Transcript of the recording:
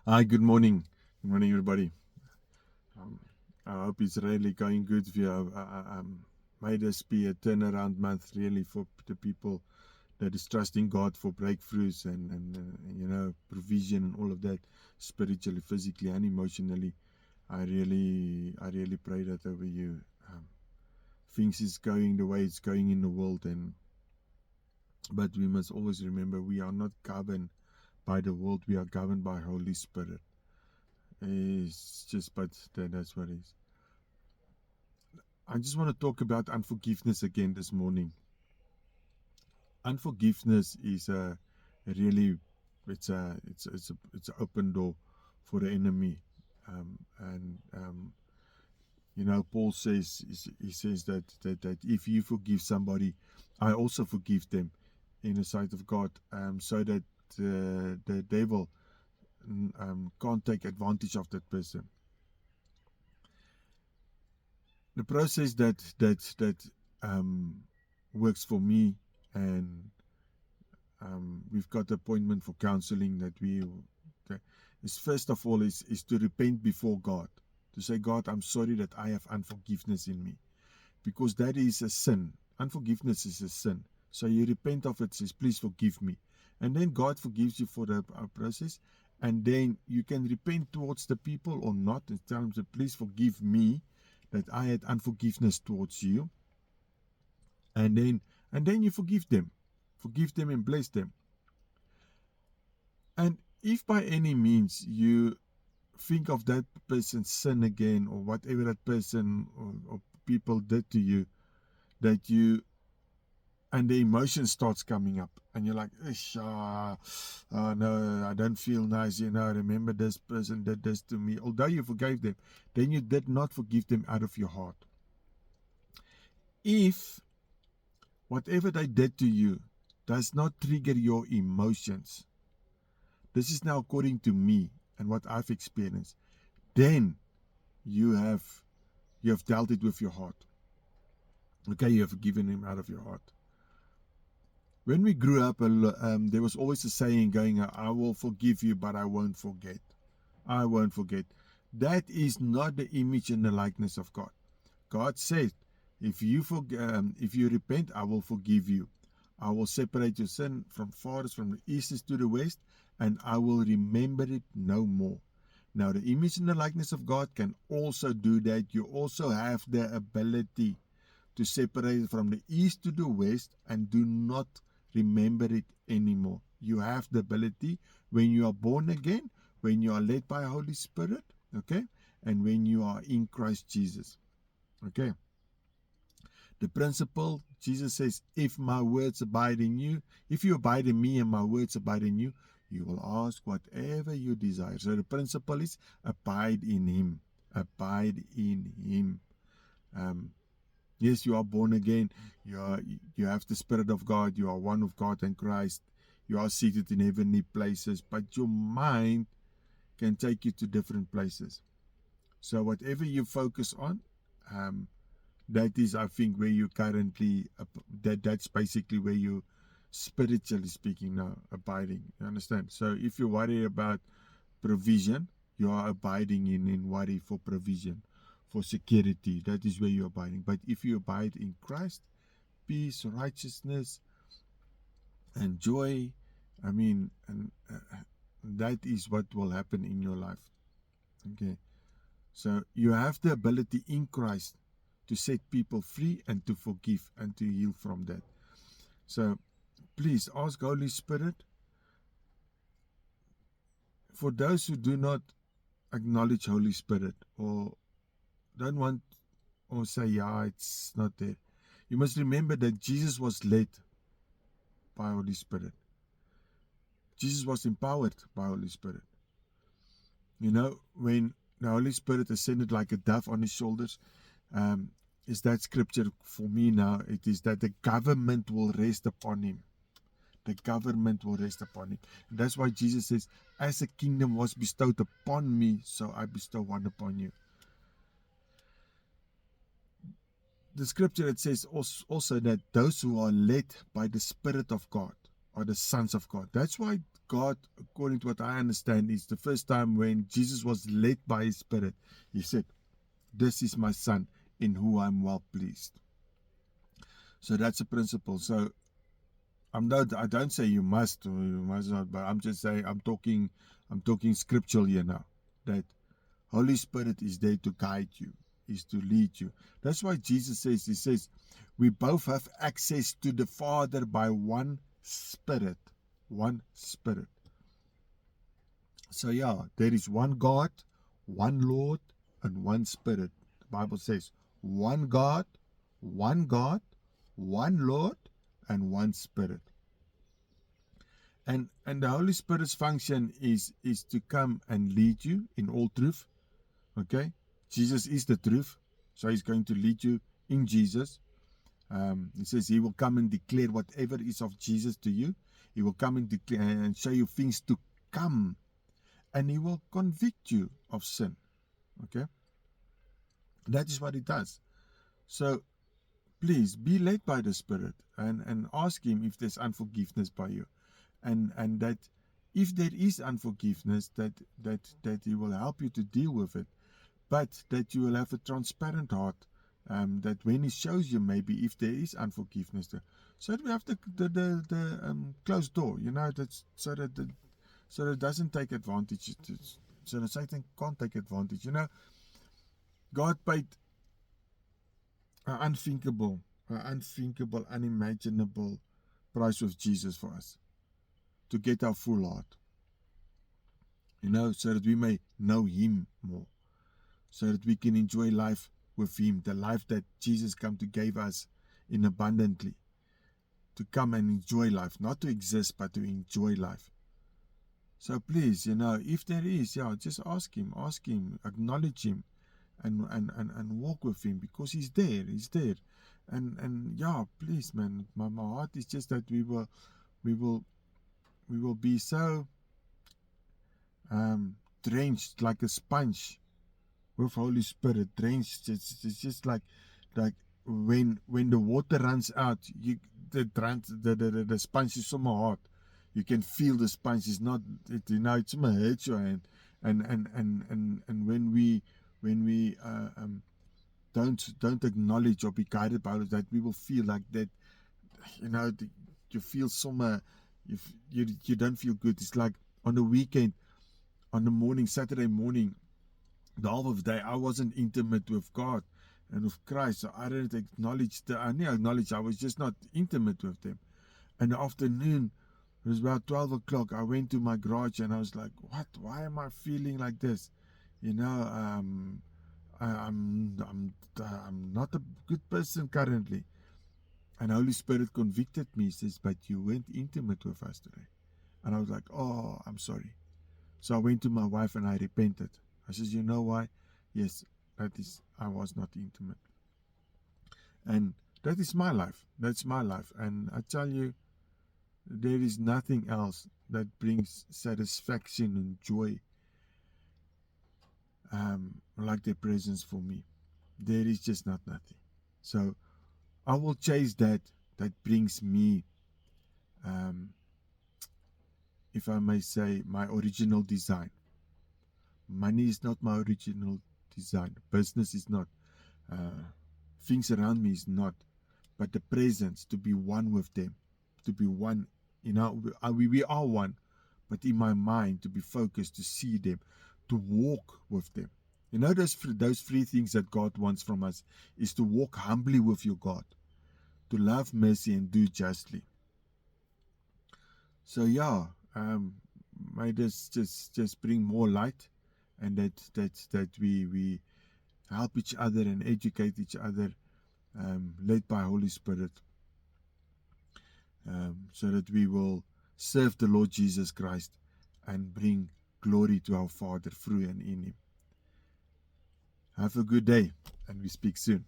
Hi, good morning. Good morning, everybody. Um, I hope it's really going good for you. May this be a turnaround month, really, for the people that is trusting God for breakthroughs and provision and all of that, spiritually, physically, and emotionally. I really pray that over you. Things is going the way it's going in the world, but we must always remember we are not governed by the world. We are governed by Holy Spirit. It's just, but that's what it is. I just want to talk about unforgiveness again this morning. Unforgiveness is a really it's an open door for the enemy, and Paul says he says that if you forgive somebody, I also forgive them in the sight of God, so that the devil can't take advantage of that person. The process that works for me, and we've got an appointment for counseling that is first of all is to repent before God, to say, God, I'm sorry that I have unforgiveness in me, because that is a sin. Unforgiveness is a sin. So you repent of it, says, please forgive me, and then God forgives you for the process, and then you can repent towards the people or not, and tell them, please forgive me that I had unforgiveness towards you, and then you forgive them and bless them. And if by any means you think of that person's sin again, or whatever that person or people did to you, that you and the emotion starts coming up, and you're like, no, I don't feel nice, remember this person did this to me. Although you forgave them, then you did not forgive them out of your heart. If whatever they did to you does not trigger your emotions, this is now according to me and what I've experienced, then you have dealt it with your heart. Okay, you have forgiven him out of your heart. When we grew up, there was always a saying going, I will forgive you, but I won't forget. I won't forget. That is not the image and the likeness of God. God said, if you repent, I will forgive you. I will separate your sin from farthest, from the east to the west, and I will remember it no more. Now, the image and the likeness of God can also do that. You also have the ability to separate it from the east to the west and do not remember it anymore. You have the ability when you are born again, when you are led by Holy Spirit, okay, and when you are in Christ Jesus, okay. The principle, Jesus says, if my words abide in you, if you abide in me and my words abide in you, you will ask whatever you desire. So the principle is abide in him. Abide in him. Yes, you are born again. You have the Spirit of God. You are one of God and Christ. You are seated in heavenly places, but your mind can take you to different places. So whatever you focus on, that is, I think, where you currently, that's basically where you, spiritually speaking, now abiding. You understand? So if you worry about provision, you are abiding in worry for provision, for security. That is where you're abiding. But if you abide in Christ, peace, righteousness, and joy, and that is what will happen in your life. Okay. So you have the ability in Christ to set people free and to forgive and to heal from that. So please ask Holy Spirit. For those who do not acknowledge Holy Spirit, or don't want, or say, yeah, it's not there, you must remember that Jesus was led by Holy Spirit. Jesus was empowered by Holy Spirit. When the Holy Spirit ascended like a dove on his shoulders, is that scripture for me now? It is that the government will rest upon him. The government will rest upon him. And that's why Jesus says, as a kingdom was bestowed upon me, so I bestow one upon you. The scripture, it says also that those who are led by the Spirit of God are the sons of God. That's why God, according to what I understand, is the first time when Jesus was led by His Spirit. He said, "This is my Son, in whom I'm well pleased." So that's a principle. So I don't say you must or you must not, but I'm just saying I'm talking scriptural here now. That Holy Spirit is there to guide you, is to lead you. That's why Jesus says, He says, we both have access to the Father by one Spirit. One Spirit. So yeah, there is one God, one Lord, and one Spirit. The Bible says, one God, one Lord, and one Spirit. And the Holy Spirit's function is to come and lead you in all truth. Okay? Jesus is the truth. So He's going to lead you in Jesus. He says He will come and declare whatever is of Jesus to you. He will come and declare and show you things to come. And He will convict you of sin. Okay? That is what He does. So please be led by the Spirit and ask Him if there's unforgiveness by you. And that if there is unforgiveness, that He will help you to deal with it. But that you will have a transparent heart, that when He shows you maybe if there is unforgiveness there. So that we have the closed door, that's so that it doesn't take advantage, so that Satan can't take advantage. God paid an unthinkable, unimaginable price with Jesus for us, to get our full heart, so that we may know Him more, so that we can enjoy life with Him, the life that Jesus came to give us in abundantly, to come and enjoy life, not to exist, but to enjoy life. So please, if there is, just ask Him, acknowledge Him, and walk with Him, because He's there, and please, man, my heart is just that we will be so drenched like a sponge with Holy Spirit, drenched. It's just like when the water runs out, the sponge is so hard. You can feel the sponge is not, it's gonna hurt your hand. And when we don't acknowledge or be guided by that, we will feel like that. You feel you don't feel good. It's like on the weekend, on the morning, Saturday morning, the half of the day, I wasn't intimate with God and with Christ, so I didn't acknowledge. I was just not intimate with them. And the afternoon, it was about 12 o'clock. I went to my garage and I was like, "What? Why am I feeling like this? I'm not a good person currently." And the Holy Spirit convicted me. He says, "But you weren't intimate with us today." And I was like, "Oh, I'm sorry." So I went to my wife and I repented. I says, "You know why? Yes, I was not intimate." And that is my life. That's my life. And I tell you, there is nothing else that brings satisfaction and joy like their presence for me. There is just nothing. So I will chase that brings me, if I may say, my original design. Money is not my original design. Business is not. Things around me is not. But the presence, to be one with them, to be one, we are one, but in my mind, to be focused, to see them, to walk with them. Those three things that God wants from us is to walk humbly with your God, to love mercy and do justly. So may this just bring more light, and that we help each other and educate each other, led by Holy Spirit, so that we will serve the Lord Jesus Christ and bring glory to our Father through and in Him. Have a good day, and we speak soon.